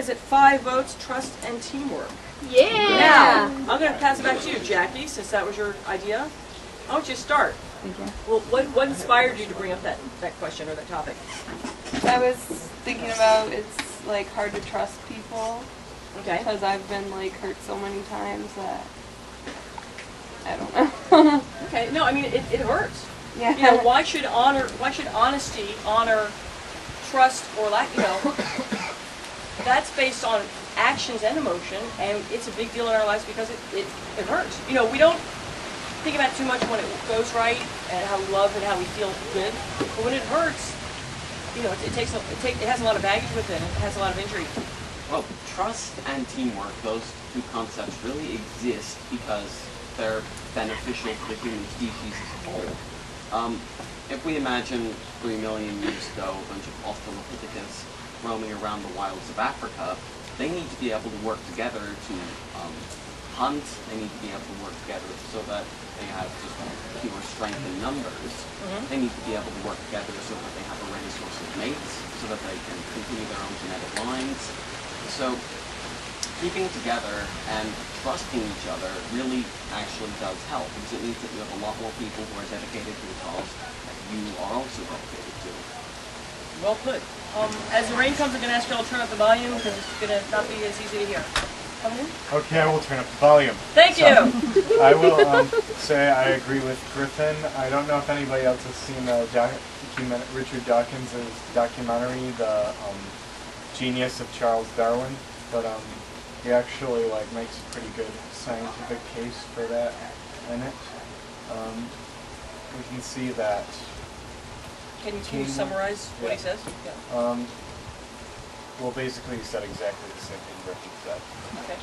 is at 5 votes, trust and teamwork. Yeah. Now, I'm going to pass it back to you, Jackie, since that was your idea. I want you to start. Thank you. Well, what inspired you to bring up that question or that topic? I was thinking about it's like hard to trust people. Okay. Because I've been like hurt so many times that I don't know. Okay. No, I mean it hurts. Yeah. You know, why should honesty honor trust or lack? You know, that's based on actions and emotion, and it's a big deal in our lives because it hurts. You know, we don't think about it too much when it goes right and how we love and how we feel good, but when it hurts, you know, it has a lot of baggage with it. It has a lot of injury. Well, trust and teamwork, those two concepts really exist because they're beneficial for the human species as a whole. If we imagine 3 million years ago, a bunch of Australopithecus roaming around the wilds of Africa, they need to be able to work together to hunt. They need to be able to work together so that they have just pure strength in numbers. They need to be able to work together so that they have a ready source of mates, so that they can continue their own genetic lines. So keeping together and trusting each other really actually does help, because it means that you have a lot more people who are dedicated to a cause that you are also dedicated to. Well put. As the rain comes, I'm going to ask you all to turn up the volume because it's going to not be as easy to hear. Okay, I will turn up the volume. Thank you. I will say I agree with Griffin. I don't know if anybody else has seen Richard Dawkins' documentary, The Genius of Charles Darwin, but he actually makes a pretty good scientific case for that in it. We can see that. Can you summarize what he says? Yeah. Well, basically, he said exactly the same thing Griffin said. Okay.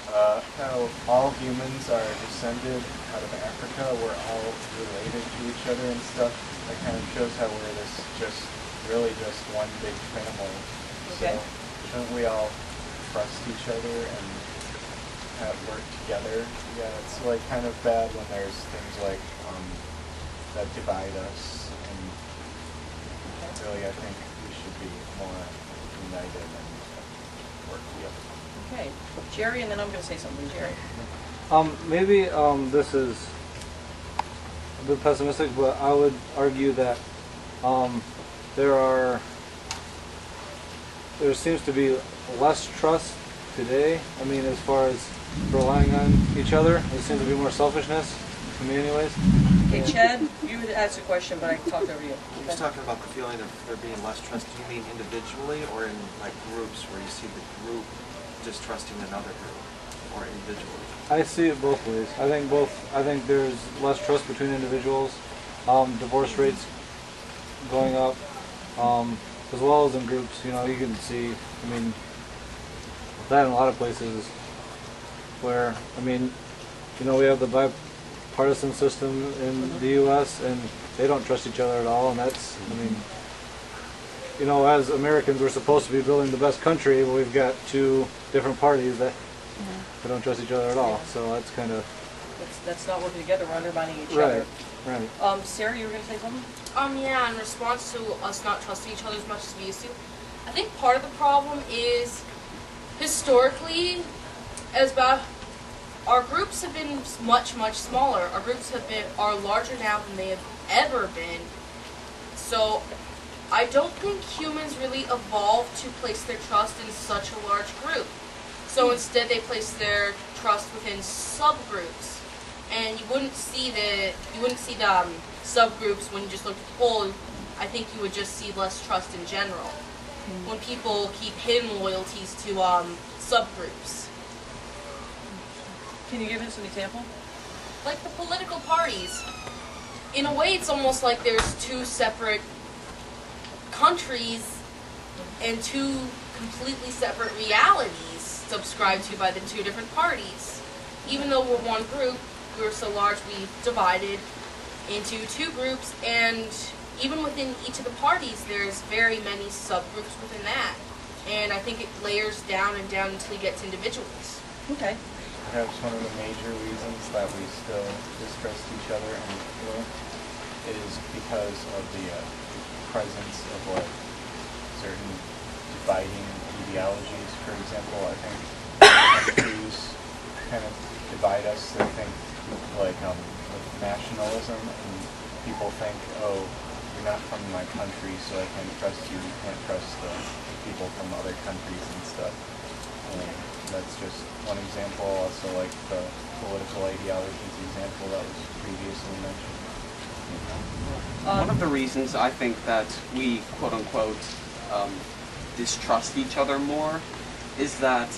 How all humans are descended out of Africa, we're all related to each other and stuff. That kind of shows how we're really just one big family. Okay. So, shouldn't we all trust each other and work together? Yeah, it's kind of bad when there's things that divide us. And really, I think we should be more united and work together. Okay, Jerry, and then I'm going to say something, Jerry. Maybe this is a bit pessimistic, but I would argue that there seems to be less trust today. I mean, as far as relying on each other, there seems to be more selfishness, to me anyways. Okay, Chad, you had asked a question, but I talked over you. He was talking about the feeling of there being less trust. Do you mean individually or in groups where you see the group distrusting another group, or individually? I see it both ways. I think there's less trust between individuals, divorce rates going up, as well as in groups. You know, you can see, I mean, that in a lot of places where, I mean, you know, we have the bipartisan system in the U.S. and they don't trust each other at all, and that's, I mean, you know, as Americans, we're supposed to be building the best country, but we've got two different parties that don't trust each other at all. So that's kind of... That's not working together. We're undermining each other. Right. Sarah, you were going to say something? Yeah, in response to us not trusting each other as much as we used to, I think part of the problem is, historically, our groups have been much, much smaller. Our groups are larger now than they have ever been. So I don't think humans really evolved to place their trust in such a large group. So instead they place their trust within subgroups. And you wouldn't see the subgroups when you just looked at the whole. I think you would just see less trust in general. When people keep hidden loyalties to subgroups. Can you give us an example? Like the political parties. In a way, it's almost like there's two separate countries and two completely separate realities subscribed to by the two different parties. Even though we're one group, we're so large we've divided into two groups, and even within each of the parties there's very many subgroups within that. And I think it layers down and down until you get to individuals. Okay. Perhaps one of the major reasons that we still distrust each other and feel is because of the presence of certain dividing ideologies. For example, I think countries kind of divide us. They think like with nationalism, and people think, oh, you're not from my country, so I can't trust you. You can't trust the people from other countries and stuff. That's just one example. Also, like the political ideologies example that was previously mentioned. One of the reasons I think that we, quote unquote, distrust each other more is that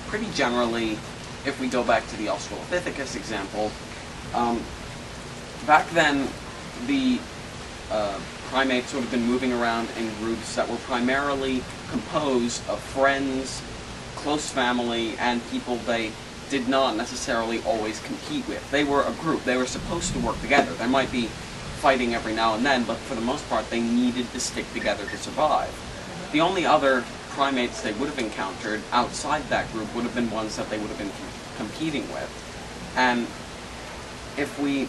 pretty generally, if we go back to the Australopithecus example, back then the primates would have been moving around in groups that were primarily composed of friends, close family, and people they did not necessarily always compete with. They were a group. They were supposed to work together. There might be fighting every now and then, but for the most part, they needed to stick together to survive. The only other primates they would have encountered outside that group would have been ones that they would have been competing with. And if we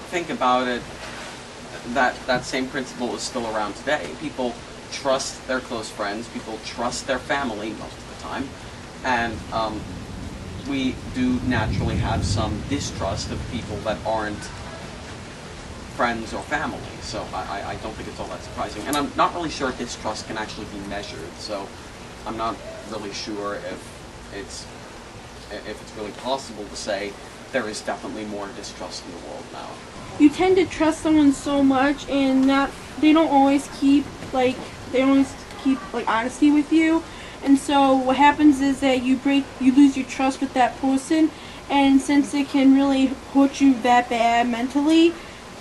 think about it, that same principle is still around today. People trust their close friends, people trust their family most of the time, and we do naturally have some distrust of people that aren't friends or family. So I don't think it's all that surprising. And I'm not really sure distrust can actually be measured, so I'm not really sure if it's really possible to say there is definitely more distrust in the world now. You tend to trust someone so much, and they don't always keep honesty with you. And so what happens is that you lose your trust with that person, and since it can really hurt you that bad mentally,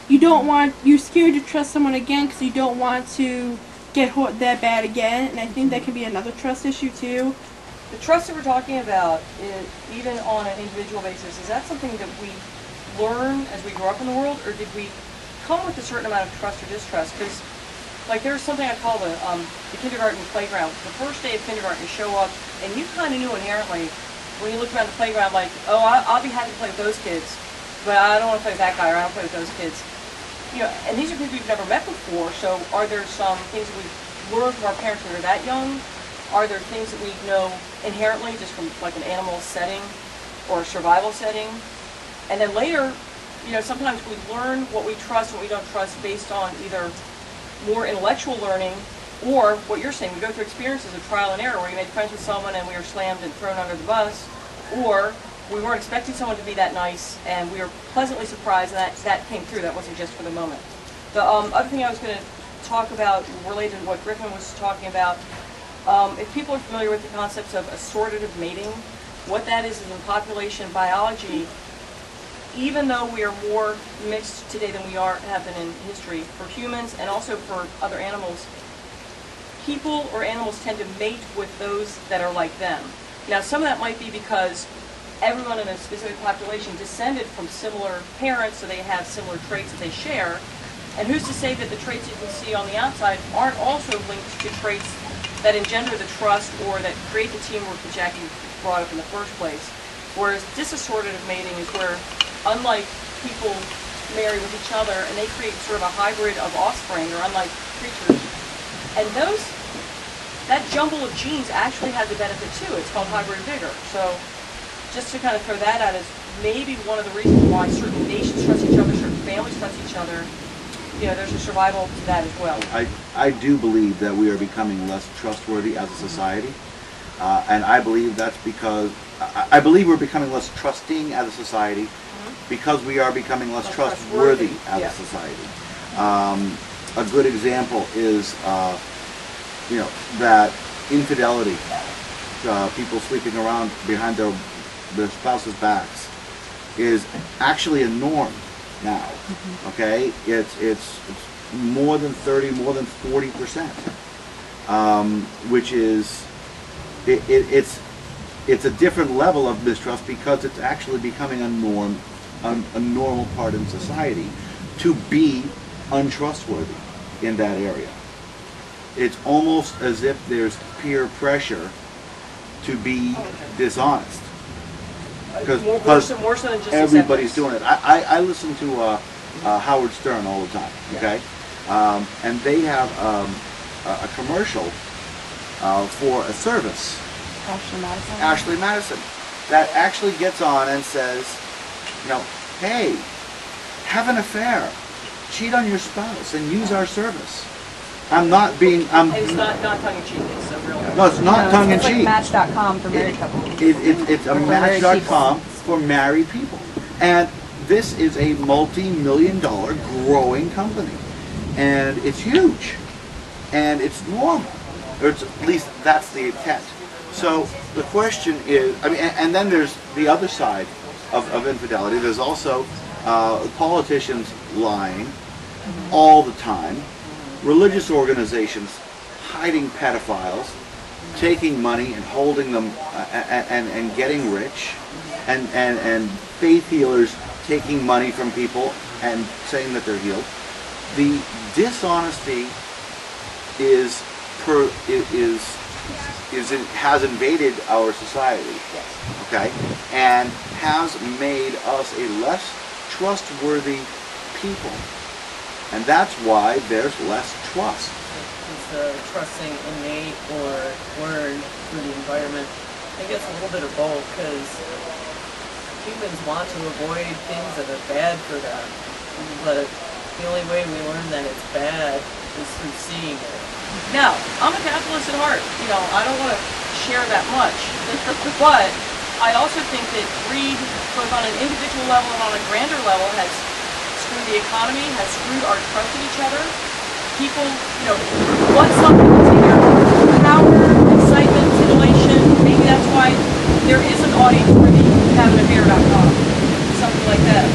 you're scared to trust someone again because you don't want to get hurt that bad again. And I think that can be another trust issue too. The trust that we're talking about, even on an individual basis, is that something that we learn as we grow up in the world, or did we come with a certain amount of trust or distrust? Because, like, there's something I call the kindergarten playground. The first day of kindergarten, you show up, and you kind of knew inherently when you looked around the playground, like, oh, I'll be happy to play with those kids, but I don't want to play with that guy, or I don't play with those kids. You know, and these are people you've never met before. So, are there some things that we've learned from our parents when we were that young? Are there things that we know inherently just from like an animal setting or a survival setting? And then later, you know, sometimes we learn what we trust and what we don't trust based on either more intellectual learning or what you're saying. We go through experiences of trial and error where you made friends with someone and we were slammed and thrown under the bus, or we weren't expecting someone to be that nice and we were pleasantly surprised and that came through. That wasn't just for the moment. The other thing I was going to talk about related to what Griffin was talking about, if people are familiar with the concepts of assortative mating, what that is in population biology, even though we are more mixed today than we have been in history, for humans and also for other animals, people or animals tend to mate with those that are like them. Now, some of that might be because everyone in a specific population descended from similar parents, so they have similar traits that they share. And who's to say that the traits you can see on the outside aren't also linked to traits that engender the trust or that create the teamwork that Jackie brought up in the first place? Whereas disassortative mating is where, unlike people marry with each other and they create sort of a hybrid of offspring or unlike creatures, and that jumble of genes actually has a benefit too. It's called hybrid vigor. So just to kind of throw that out as maybe one of the reasons why certain nations trust each other, certain families trust each other, you know, there's a survival to that as well. I do believe that we are becoming less trustworthy as a society, and I believe that's because I believe we're becoming less trusting as a society because we are becoming less trustworthy as a society. A good example is you know, that infidelity, people sleeping around behind their spouses' backs, is actually a norm now. Okay, it's more than 30, more than 40%, which is it's a different level of mistrust because it's actually becoming a norm, a normal part in society to be untrustworthy in that area. It's almost as if there's peer pressure to be dishonest. Because more so than just everybody's doing it. I listen to Howard Stern all the time, okay? And they have a commercial for a service, Ashley Madison, that actually gets on and says, you know, hey, have an affair, cheat on your spouse, and use our service. I'm not being. It's not tongue in cheek. It's a real. No, it's not tongue in It's cheek. like Match.com for married couples. It's a Match.com for married people, and this is a multi-million-dollar growing company, and it's huge, and it's normal, or it's, at least that's the intent. So the question is, I mean, and then there's the other side of infidelity. There's also politicians lying all the time, religious organizations hiding pedophiles, taking money and holding them and getting rich, and faith healers taking money from people and saying that they're healed. The dishonesty has invaded our society, okay, and has made us a less trustworthy people, and that's why there's less trust. Is the trusting innate or learned through the environment? I guess a little bit of both, because humans want to avoid things that are bad for them, but the only way we learn that it's bad is through seeing it. Now, I'm a capitalist at heart. You know, I don't want to share that much. But I also think that greed, both on an individual level and on a grander level, has screwed the economy, has screwed our trust in each other. People, you know, want something that's either power, excitement, titillation. Maybe that's why there is an audience for the haveanaffair.com, something like that.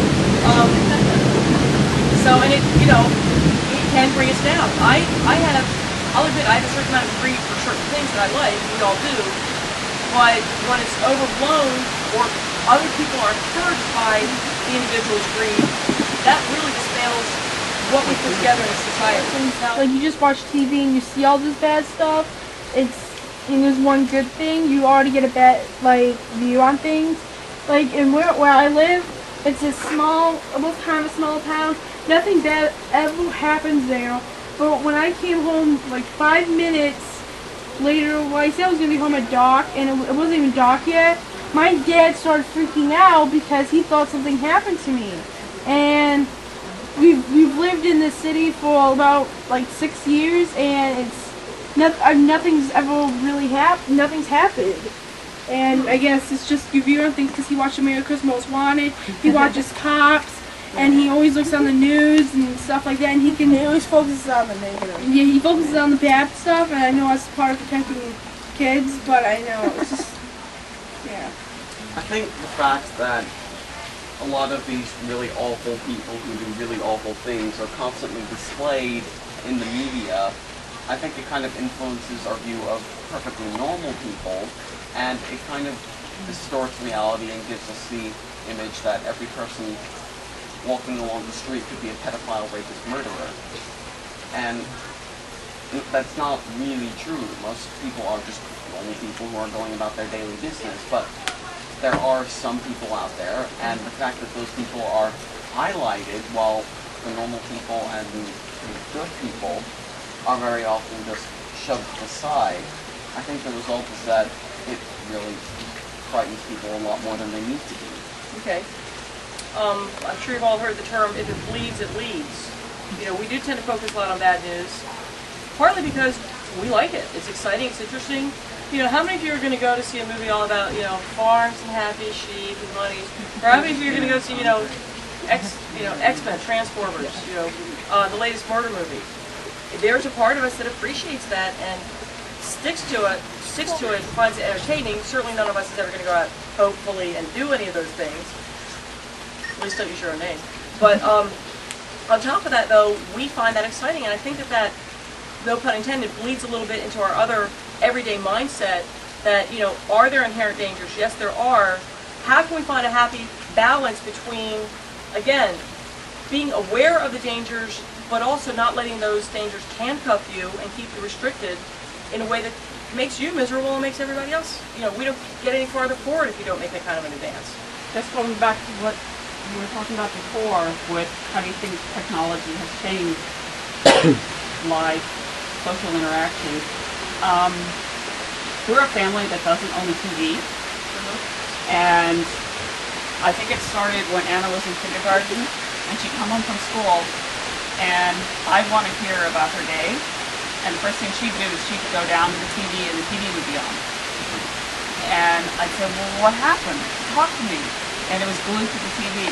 So, and it, you know, it can bring us down. I'll admit I have a certain amount of greed for certain things that I like, we all do, but when it's overblown or other people are encouraged by the individual's greed, that really dispels what we put together in society. Like, you just watch TV and you see all this bad stuff, and there's one good thing, you already get a bad, like, view on things. Like, in where I live, it's a small, almost kind of a small town. Nothing bad ever happens there. But when I came home, like 5 minutes later, well, I said I was going to be home at dark, and it wasn't even dark yet, my dad started freaking out because he thought something happened to me. And we've lived in this city for about like 6 years, and nothing's ever really happened. Nothing's happened. And I guess it's just you view on things because he watched America's Most Wanted, he watches Cops, and he always looks on the news and stuff like that, and he always focuses on the negative. Yeah, he focuses on the bad stuff, and I know that's part of protecting kids, but I know it's just, yeah. I think the fact that a lot of these really awful people who do really awful things are constantly displayed in the media, I think it kind of influences our view of perfectly normal people, and it kind of distorts reality and gives us the image that every person walking along the street could be a pedophile, rapist, murderer. And that's not really true. Most people are just normal people who are going about their daily business, but there are some people out there, and the fact that those people are highlighted while the normal people and the good people are very often just shoved to the side, I think the result is that it really frightens people a lot more than they need to be. Okay. I'm sure you've all heard the term, if it bleeds, it leads. You know, we do tend to focus a lot on bad news, partly because we like it. It's exciting, it's interesting. You know, how many of you are going to go to see a movie all about, you know, farms and happy sheep and money? Or how many of you are going to go see, you know, X-Men, Transformers, you know, the latest murder movie? There's a part of us that appreciates that and sticks to it, finds it entertaining. Certainly none of us is ever going to go out, hopefully, and do any of those things. At least don't use your own name. But on top of that, though, we find that exciting, and I think that, no pun intended, bleeds a little bit into our other everyday mindset that, you know, are there inherent dangers? Yes, there are. How can we find a happy balance between, again, being aware of the dangers, but also not letting those dangers handcuff you and keep you restricted in a way that makes you miserable and makes everybody else, you know, we don't get any farther forward if you don't make that kind of an advance. Just going back to what you were talking about before with how do you think technology has changed life. social interaction. We're a family that doesn't own a TV, and I think it started when Anna was in kindergarten, and she'd come home from school, and I'd want to hear about her day, and the first thing she'd do is she'd go down to the TV, and the TV would be on. And I'd say, well, what happened? Talk to me. And it was glued to the TV.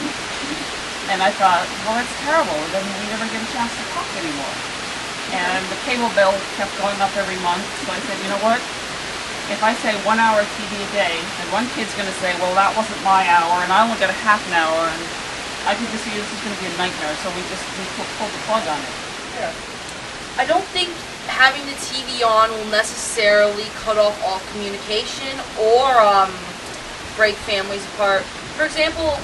And I thought, well, that's terrible. Then we never get a chance to talk anymore. And the cable bill kept going up every month, so I said, you know what? If I say 1 hour TV a day, and one kid's going to say, well, that wasn't my hour, and I only got a half an hour, and I could just see this is going to be a nightmare, so we pulled the plug on it. Yeah. I don't think having the TV on will necessarily cut off all communication or break families apart. For example,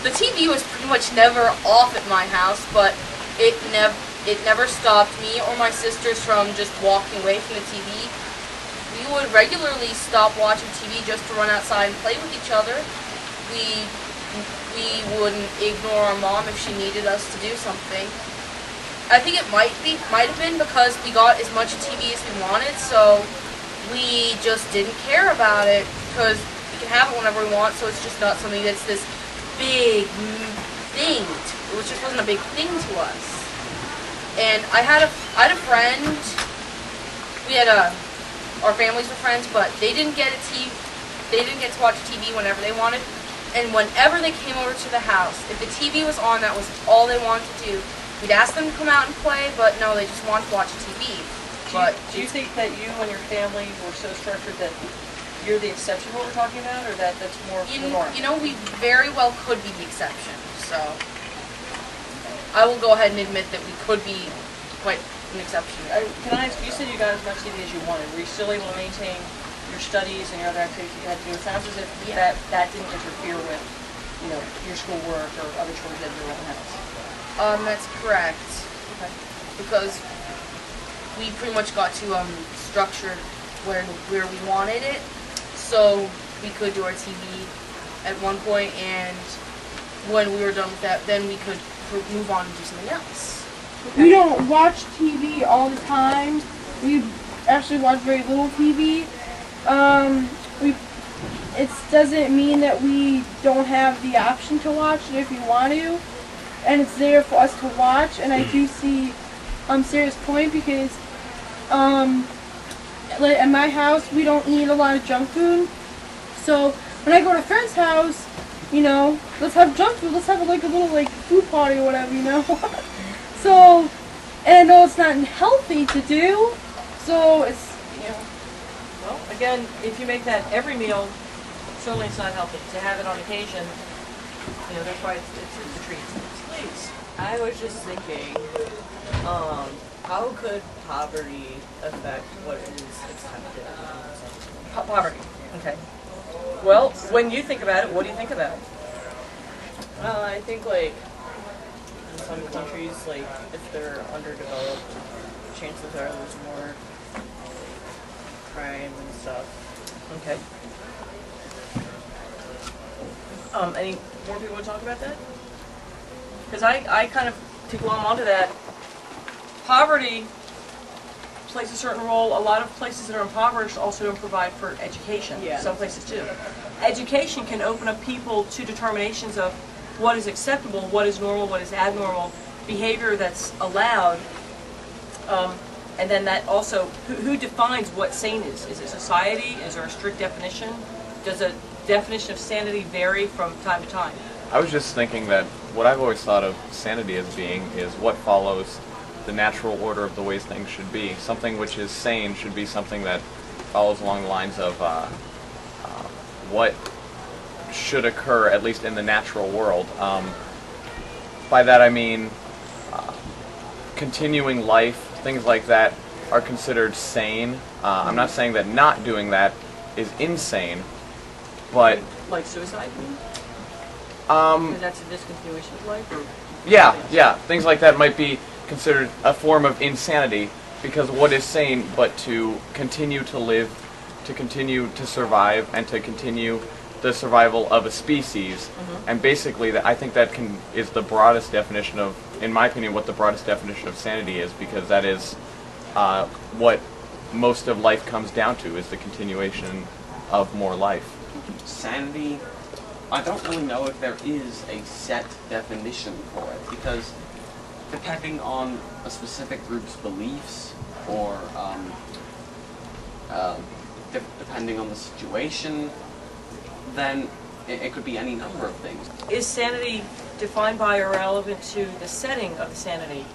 the TV was pretty much never off at my house, but it never stopped me or my sisters from just walking away from the TV. We would regularly stop watching TV just to run outside and play with each other. We wouldn't ignore our mom if she needed us to do something. I think it might have been because we got as much TV as we wanted, so we just didn't care about it because we can have it whenever we want. So it's just not something that's this big thing. It just wasn't a big thing to us. And I had a friend. We had our families were friends, but they didn't get to watch TV whenever they wanted. And whenever they came over to the house, if the TV was on, that was all they wanted to do. We'd ask them to come out and play, but no, they just wanted to watch TV. Do you think that you and your family were so structured that you're the exception what we're talking about, or that's more the norm? You know, we very well could be the exception, so I will go ahead and admit that we could be quite an exception. Can I ask, you said you got as much TV as you wanted. Were you still able to maintain your studies and your other activities you had to do? It sounds as if that didn't interfere with, your schoolwork or other chores at your own house. That's correct. Okay. Because we pretty much got to structure where we wanted it, so we could do our TV at one point, and when we were done with that, then we could move on and do something else. We don't watch TV all the time. We actually watch very little TV. It doesn't mean that we don't have the option to watch it if we want to, and it's there for us to watch. And I do see Sarah's point, because like at my house we don't eat a lot of junk food. So when I go to a friend's house, let's have junk food. Let's have a little food party or whatever, So, and I know it's not healthy to do. So it's Well, again, if you make that every meal, certainly it's not healthy. To have it on occasion, that's why it's a treat. Please. I was just thinking, how could poverty affect what is expected? Poverty. Okay. Well, when you think about it, what do you think about? Well, I think in some countries, if they're underdeveloped, chances are there's more crime and stuff. Okay. Any more people want to talk about that? Because I kind of, to glom onto that, poverty plays a certain role. A lot of places that are impoverished also don't provide for education. Yeah. Some places do. Education can open up people to determinations of what is acceptable, what is normal, what is abnormal, behavior that's allowed, and then that also, who defines what sane is? Is it society? Is there a strict definition? Does a definition of sanity vary from time to time? I was just thinking that what I've always thought of sanity as being is what follows the natural order of the ways things should be. Something which is sane should be something that follows along the lines of what should occur, at least in the natural world. By that I mean continuing life, things like that are considered sane. I'm not saying that not doing that is insane, but Like suicide? Because that's a discontinuation of life? Or yeah, things like that might be considered a form of insanity, because what is sane but to continue to live, to continue to survive, and to continue the survival of a species. And basically, I think that is the broadest definition of, in my opinion, what the broadest definition of sanity is, because that is what most of life comes down to, is the continuation of more life. Sanity, I don't really know if there is a set definition for it, because depending on a specific group's beliefs, or depending on the situation, then it could be any number of things. Is sanity defined by or relevant to the setting of the sanity?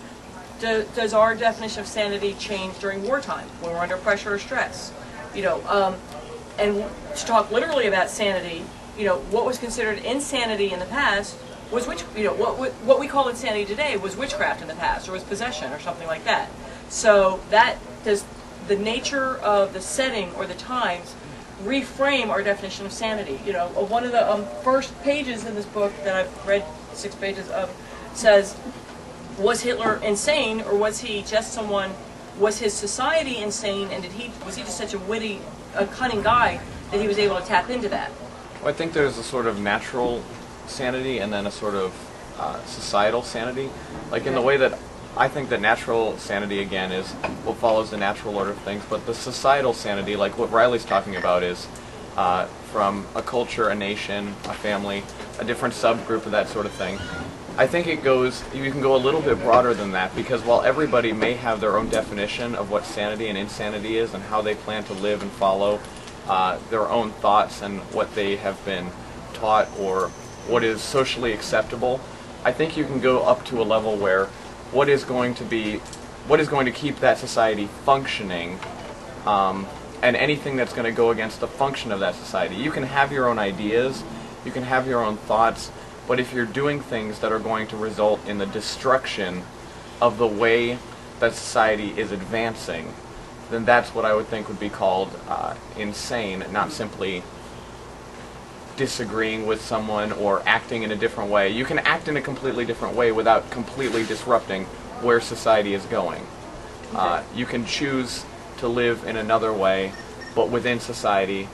Does our definition of sanity change during wartime, when we're under pressure or stress? You know, and to talk literally about sanity, you know, what was considered insanity in the past was what we call insanity today was witchcraft in the past, or was possession, or something like that. So that does the nature of the setting or the times reframe our definition of sanity. You know, one of the first pages in this book that I've read 6 pages of says, was Hitler insane, or was he just someone? Was his society insane, and was he just such a cunning guy that he was able to tap into that? Well, I think there's a sort of natural sanity and then a sort of societal sanity. Like in the way that I think that natural sanity, again, is what follows the natural order of things, but the societal sanity, like what Riley's talking about, is from a culture, a nation, a family, a different subgroup of that sort of thing. I think you can go a little bit broader than that, because while everybody may have their own definition of what sanity and insanity is and how they plan to live and follow their own thoughts and what they have been taught or what is socially acceptable, I think you can go up to a level where what is going to keep that society functioning, and anything that's going to go against the function of that society. You can have your own ideas, you can have your own thoughts, but if you're doing things that are going to result in the destruction of the way that society is advancing, then that's what I would think would be called insane, not simply disagreeing with someone or acting in a different way. You can act in a completely different way without completely disrupting where society is going. You can choose to live in another way, but within society,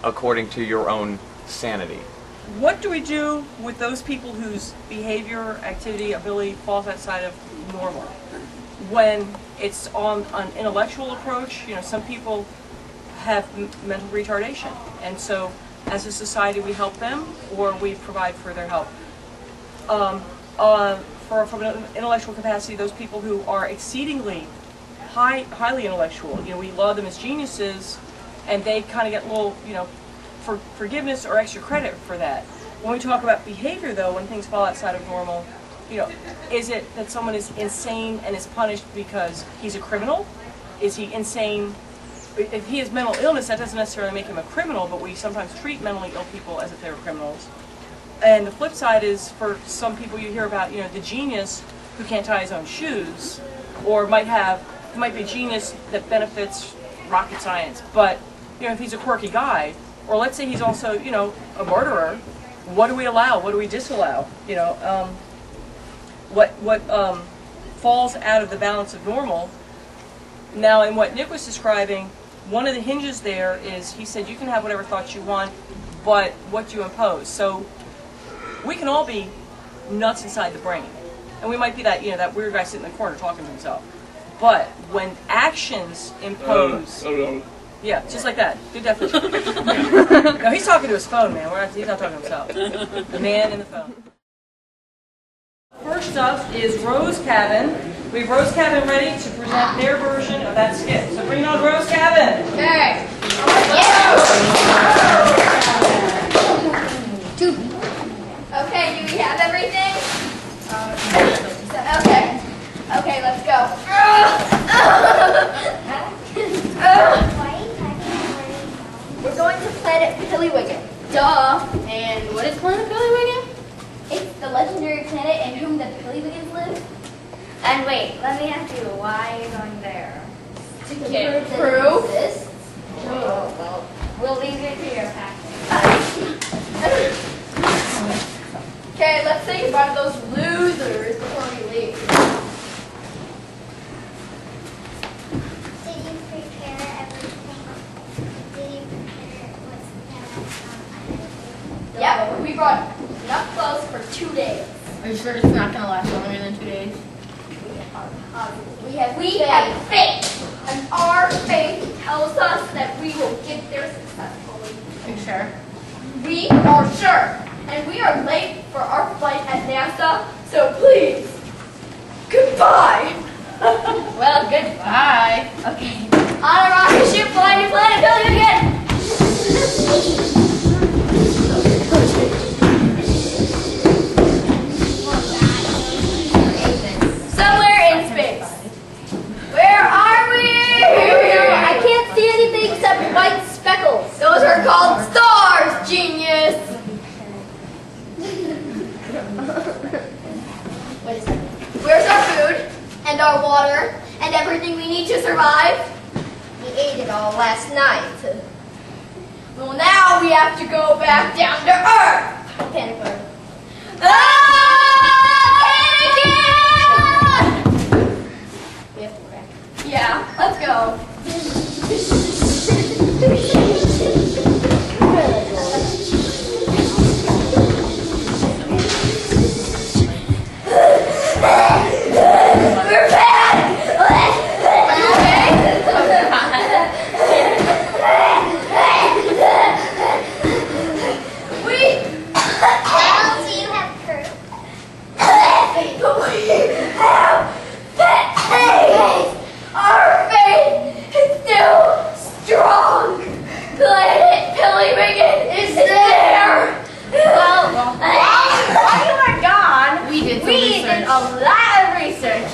according to your own sanity. What do we do with those people whose behavior, activity, ability falls outside of normal? When it's on an intellectual approach, you know, some people have mental retardation, and so as a society we help them or we provide further help. From an intellectual capacity, those people who are exceedingly highly intellectual, you know, we laud them as geniuses, and they kind of get a little, you know, forgiveness or extra credit for that. When we talk about behavior, though, when things fall outside of normal, you know, is it that someone is insane and is punished because he's a criminal? Is he insane? If he has mental illness, that doesn't necessarily make him a criminal, but we sometimes treat mentally ill people as if they were criminals. And the flip side is, for some people you hear about, you know, the genius who can't tie his own shoes, or might be a genius that benefits rocket science, but, you know, if he's a quirky guy, or let's say he's also, you know, a murderer, what do we allow? What do we disallow? You know, what falls out of the balance of normal. Now, in what Nick was describing, one of the hinges there is, he said, you can have whatever thoughts you want, but what do you impose? So we can all be nuts inside the brain, and we might be that, you know, that weird guy sitting in the corner talking to himself. But when actions impose, yeah, just like that. Good definition. No, he's talking to his phone, man. He's not talking to himself. The man in the phone. First up is Rose Cabin. We have Rose Cabin ready to present their version of that skit. So bring on Rose Cabin. Okay. Okay, do we have everything? Okay. Okay, let's go. We're going to planet Pillywiggin. Duh. And what is planet Pillywiggin? It's the legendary planet in whom the Pillywiggins live. And wait, let me ask you, why are you going there? To prove that it exists? Oh, well, we'll leave it to your passion. Okay, let's say goodbye to those losers before we leave. Did you prepare everything? Did you prepare what's gonna Yeah, we brought enough clothes for 2 days. Are you sure it's not going to last longer than 2 days? We have faith, and our faith tells us that we will get there successfully. Are you sure? We are sure, and we are late for our flight at NASA, so please, goodbye. Well, goodbye. Okay. On a rocket ship flying to planet Billy again. Somewhere in space. Where are we? I can't see anything except white speckles. Those are called stars, genius. What is that? Where's our food and our water and everything we need to survive? We ate it all last night. Well, now we have to go back down to Earth. Panic button. We have to go back. Yeah, let's go. We're back! Are you okay? Well, do you have proof? We have faith! Our faith is still strong! Planet Pillywiggin is there! Well, while you were gone, We did some we research. did a lot of research.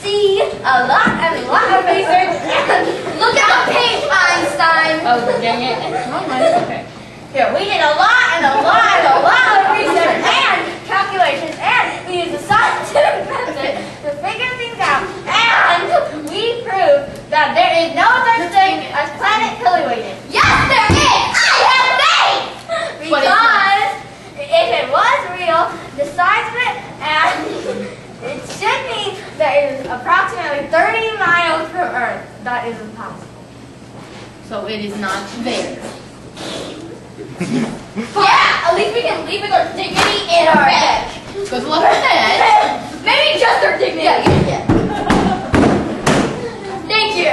See, a lot of research. And look at the page, Einstein. Oh, dang it. Oh, my. Okay. Here, we did a lot of research and calculations, and we used a scientific method to figure things out, and we proved that there is no such thing as planet Pillywiggin. Yes, there is! I have faith! Because if it was real, the size of it, and it should be that it is approximately 30 miles from Earth. That is impossible. So it is not there. Yeah, at least we can leave with our dignity in our head. Good luck with that. Maybe just our dignity. Yeah. Thank you.